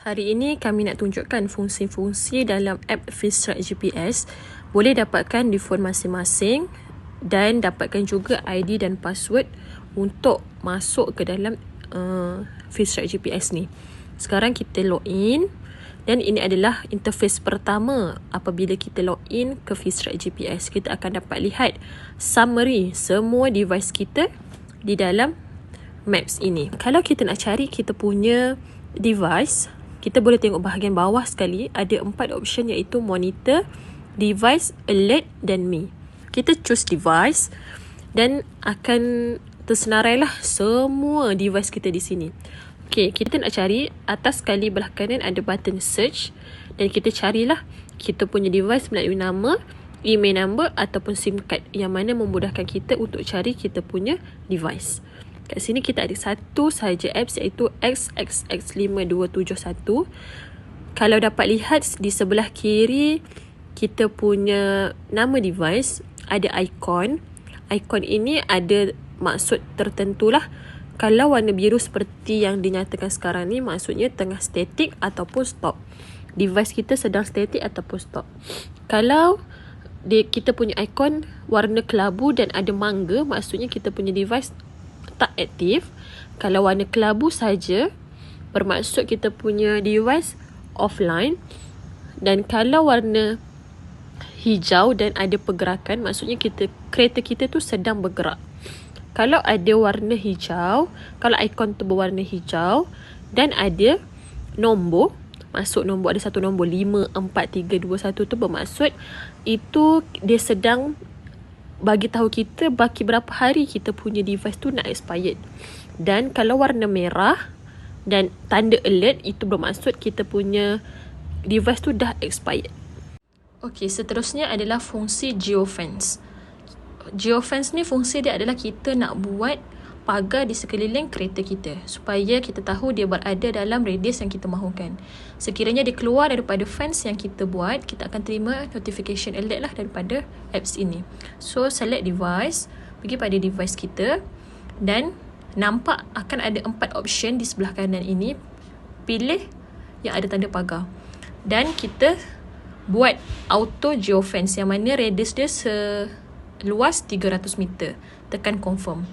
Hari ini kami nak tunjukkan fungsi-fungsi dalam app FaceTrack GPS. Boleh dapatkan di phone masing-masing dan dapatkan juga ID dan password untuk masuk ke dalam FaceTrack GPS ni. Sekarang kita login dan ini adalah interface pertama apabila kita login ke FaceTrack GPS. Kita akan dapat lihat summary semua device kita di dalam Maps ini. Kalau kita nak cari kita punya device, kita boleh tengok bahagian bawah sekali ada 4 option iaitu monitor, device, alert dan me. Kita choose device dan akan tersenarailah semua device kita di sini. Okey, kita nak cari atas sekali belah kanan ada button search dan kita carilah kita punya device melalui nama, email number ataupun SIM card yang mana memudahkan kita untuk cari kita punya device. Kat sini kita ada satu sahaja apps iaitu XXX5271. Kalau dapat lihat di sebelah kiri kita punya nama device ada ikon. Ikon ini ada maksud tertentu lah. Kalau warna biru seperti yang dinyatakan sekarang ni maksudnya tengah static ataupun stop. Device kita sedang static ataupun stop. Kalau kita punya ikon warna kelabu dan ada mangga maksudnya kita punya device tak aktif. Kalau warna kelabu saja bermaksud kita punya device offline. Dan kalau warna hijau dan ada pergerakan maksudnya kereta kita tu sedang bergerak. Kalau ada warna hijau, kalau ikon tu berwarna hijau dan ada nombor, masuk nombor ada satu nombor 5, 4, 3, 2, 1 tu bermaksud itu dia sedang bagi tahu kita baki berapa hari kita punya device tu nak expired. Dan kalau warna merah dan tanda alert itu bermaksud kita punya device tu dah expired. Okey, seterusnya adalah fungsi geofence. Geofence ni fungsi dia adalah kita nak buat pagar di sekeliling kereta kita supaya kita tahu dia berada dalam radius yang kita mahukan. Sekiranya dia keluar daripada fence yang kita buat, kita akan terima notification alert lah daripada apps ini. So select device, pergi pada device kita dan nampak akan ada 4 option di sebelah kanan ini. Pilih yang ada tanda pagar dan kita buat auto geofence yang mana radius dia seluas 300 meter. Tekan confirm.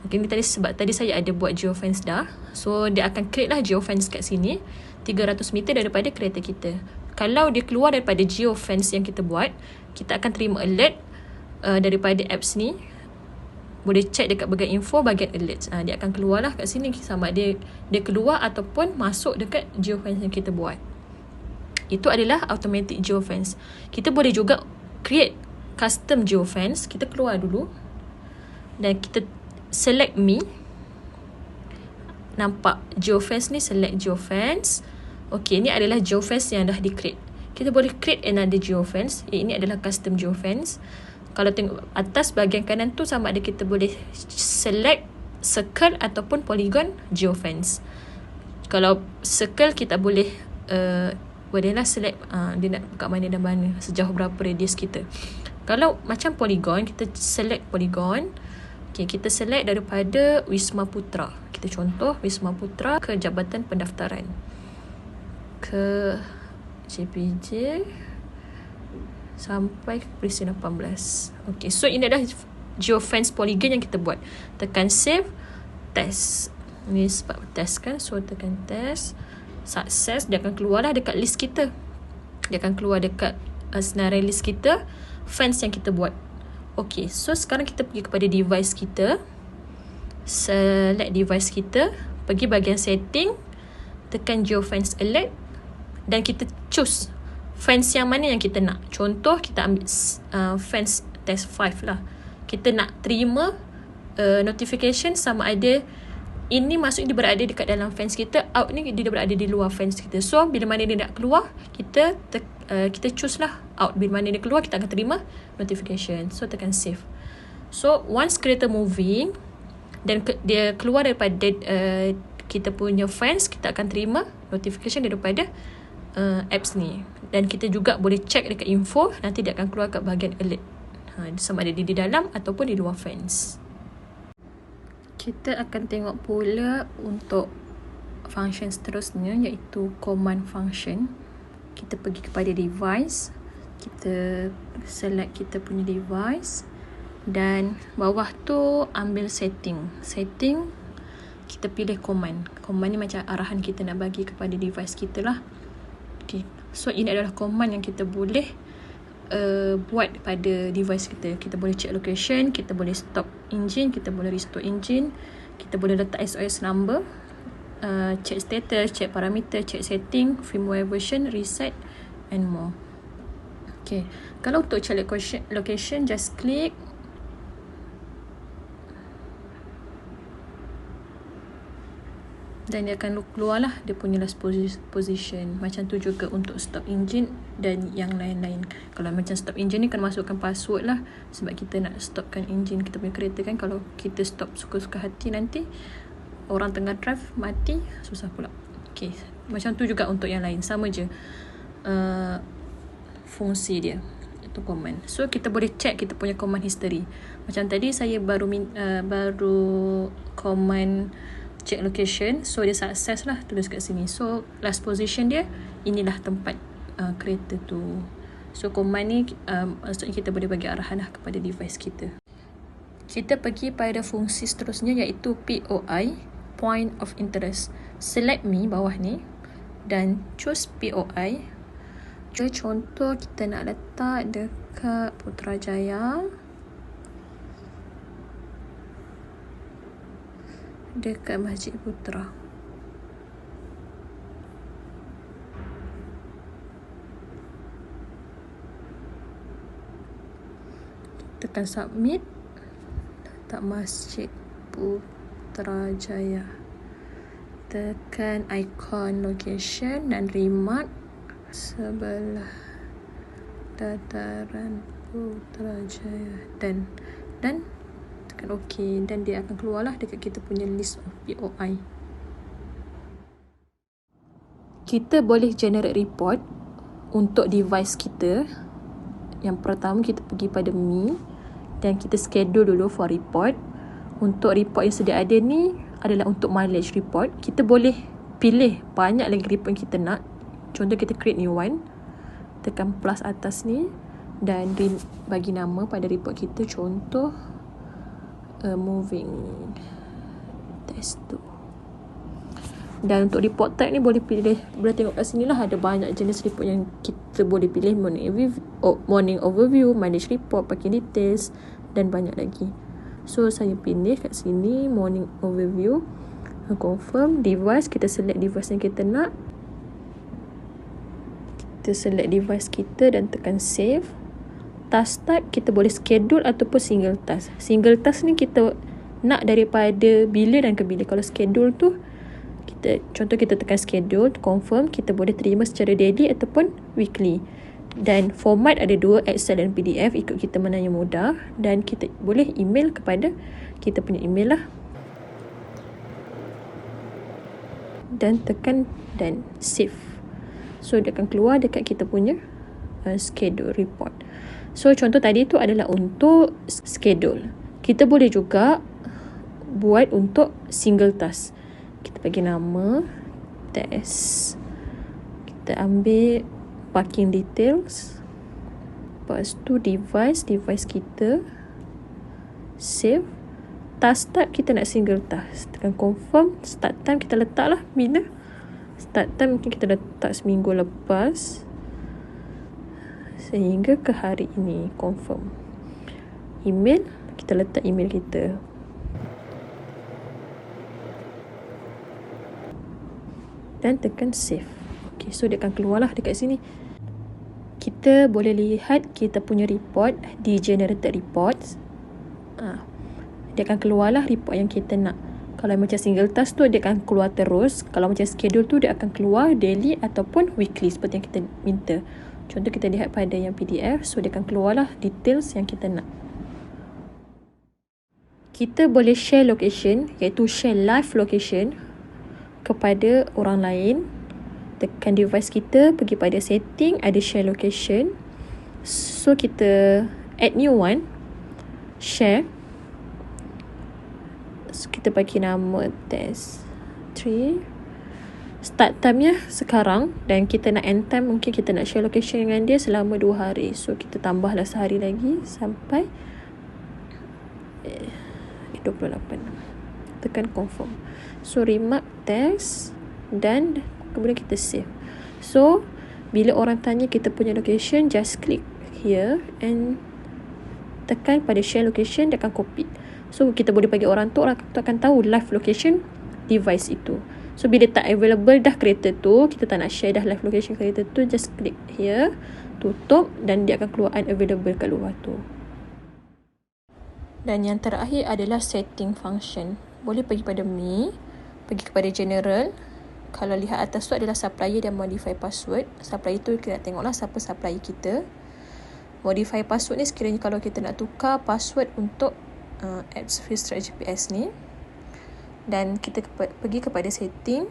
Okay, ni sebab tadi saya ada buat geofence dah. So dia akan create lah geofence kat sini 300 meter daripada kereta kita. Kalau dia keluar daripada geofence yang kita buat, kita akan terima alert daripada apps ni. Boleh check dekat bahagian info, bahagian alert. Dia akan keluar lah kat sini sama dia keluar ataupun masuk dekat geofence yang kita buat. Itu adalah automatic geofence. Kita boleh juga create custom geofence. Kita keluar dulu dan kita select me. Nampak geofence ni, select geofence. Okey, ni adalah geofence yang dah di-create. Kita boleh create another geofence. Ini adalah custom geofence. Kalau tengok atas bahagian kanan tu sama ada kita boleh select circle ataupun polygon geofence. Kalau circle kita boleh bolehlah select dia nak kat mana dan mana, sejauh berapa radius kita. Kalau macam polygon, kita select polygon. Okay, kita select daripada Wisma Putra. Kita contoh Wisma Putra ke Jabatan Pendaftaran. Ke JPJ sampai ke Presiden 18. Okay, so ini adalah geofence polygon yang kita buat. Tekan save, test. Ini sebab test kan, so tekan test. Sukses, dia akan keluar lah dekat list kita. Dia akan keluar dekat senarai list kita, fence yang kita buat. Okey, so sekarang kita pergi kepada device kita. Select device kita, pergi bahagian setting, tekan geofence alert dan kita choose fence yang mana yang kita nak. Contoh kita ambil fence test 5 lah. Kita nak terima notification sama ada ini maksudnya dia berada dekat dalam fence kita, out ni dia berada di luar fence kita. So bila mana dia nak keluar, kita choose lah out. Bila mana dia keluar, kita akan terima notification. So tekan save. So once kereta moving dan dia keluar daripada kita punya fence, kita akan terima notification daripada apps ni. Dan kita juga boleh check dekat info, nanti dia akan keluar kat bahagian alert. Sama ada di dalam ataupun di luar fence. Kita akan tengok pula untuk function seterusnya, iaitu command function. Kita pergi kepada device, kita select kita punya device, dan bawah tu ambil setting. Kita pilih command. Command ni macam arahan kita nak bagi kepada device kita lah. Okay. So ini adalah command yang kita boleh buat pada device kita. Kita boleh check location, kita boleh stop engine, kita boleh restore engine, kita boleh letak SOS number, check status, check parameter, check setting, firmware version, reset and more. Okay. Kalau untuk check location, just klik. Dan dia akan keluarlah dia punya last position. Macam tu juga untuk stop engine dan yang lain-lain. Kalau macam stop engine ni kena masukkan password lah, sebab kita nak stopkan engine kita punya kereta kan. Kalau kita stop suka-suka hati, nanti orang tengah drive mati, susah pula. Okay. Macam tu juga untuk yang lain, sama je fungsi dia. Itu command. So kita boleh check kita punya command history. Macam tadi saya baru command check location, so dia sukses lah, tulis kat sini. So last position dia, inilah tempat kereta tu. So command ni maksudnya kita boleh bagi arahan lah kepada device kita. Kita pergi pada fungsi seterusnya, iaitu POI, point of interest. Select me bawah ni dan choose POI. Contoh kita nak letak dekat Putrajaya, dekat Masjid Putra. Tekan submit, letak Masjid Putrajaya, tekan icon location dan remark sebelah dataran Putrajaya, dan tekan OK, dan dia akan keluarlah dekat kita punya list of POI. Kita boleh generate report untuk device kita. Yang pertama, kita pergi pada me dan kita schedule dulu for report. Untuk report yang sedia ada ni adalah untuk mileage report. Kita boleh pilih banyak lagi report yang kita nak. Contoh kita create new one, tekan plus atas ni dan bagi nama pada report kita. Contoh moving test tu. Dan untuk report type ni boleh tengok kat sini lah, ada banyak jenis report yang kita boleh pilih. Morning overview, mileage report, parking details dan banyak lagi. So saya pilih kat sini morning overview, confirm device, kita select device yang kita nak. Kita select device kita dan tekan save. Task type kita boleh schedule ataupun single task. Single task ni kita nak daripada bila dan ke bila. Kalau schedule tu contoh kita tekan schedule, confirm, kita boleh terima secara daily ataupun weekly. Dan format ada dua, Excel dan PDF, ikut kita mana yang mudah. Dan kita boleh email kepada kita punya email lah. Dan tekan dan save. So dia akan keluar dekat kita punya schedule report. So contoh tadi tu adalah untuk schedule. Kita boleh juga buat untuk single task. Kita bagi nama test. Kita ambil parking details. Lepas tu device kita. Save. Task type kita nak single task. Tekan confirm. Start time kita letak lah bila. Start time mungkin kita letak seminggu lepas sehingga ke hari ini. Confirm. Email, kita letak email kita. Dan tekan save. Okay, so dia akan keluarlah dekat sini. Kita boleh lihat kita punya report di generated reports. Dia akan keluarlah report yang kita nak. Kalau macam single task tu dia akan keluar terus. Kalau macam schedule tu dia akan keluar daily ataupun weekly seperti yang kita minta. Contoh kita lihat pada yang PDF, so dia akan keluarlah details yang kita nak. Kita boleh share location, iaitu share live location kepada orang lain. Tekan device kita, pergi pada setting, ada share location. So kita add new one, share. So kita bagi nama test 3. start time-nya sekarang dan kita nak end time, mungkin kita nak share location dengan dia selama 2 hari. So kita tambahlah sehari lagi sampai 28. Tekan confirm. So remark test dan kemudian kita save. So bila orang tanya kita punya location, just click here and tekan pada share location, dia akan copy. So kita boleh bagi orang tu akan tahu live location device itu. So bila tak available dah kereta tu, kita tak nak share dah live location kereta tu, just click here, tutup dan dia akan keluar unavailable kat luar tu. Dan yang terakhir adalah setting function. Boleh pergi pada me, pergi kepada general. Kalau lihat atas tu adalah supplier dan modify password. Supplier tu kita nak tengoklah siapa supplier kita. Modify password ni sekiranya kalau kita nak tukar password untuk apps Fistrad GPS ni. Dan kita pergi kepada setting.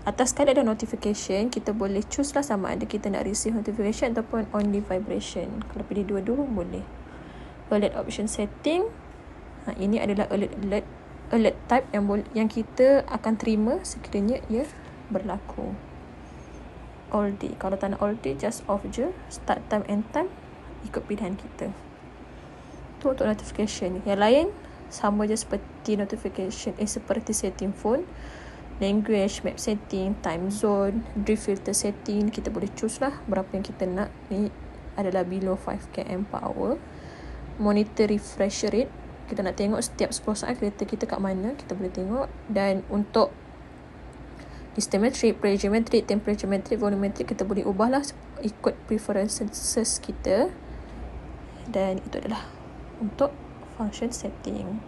Atas kan ada notification, kita boleh choose lah sama ada kita nak receive notification ataupun only vibration. Kalau pilih dua-dua boleh. Alert option setting. Ini adalah alert type yang kita akan terima sekiranya ia berlaku. All day. Kalau tak nak all day, just off je. Start time, end time, ikut pilihan kita. Tu untuk notification. Yang lain sama je seperti notification, seperti setting phone, language, map setting, time zone, drift filter setting. Kita boleh choose lah berapa yang kita nak. Ni adalah below 5 km per hour. Monitor refresh rate, kita nak tengok setiap 10 saat kereta kita kat mana, kita boleh tengok. Dan untuk histometric, pressure metric, temperature metric, volumetric, kita boleh ubah lah ikut preferences kita. Dan itu adalah untuk function setting.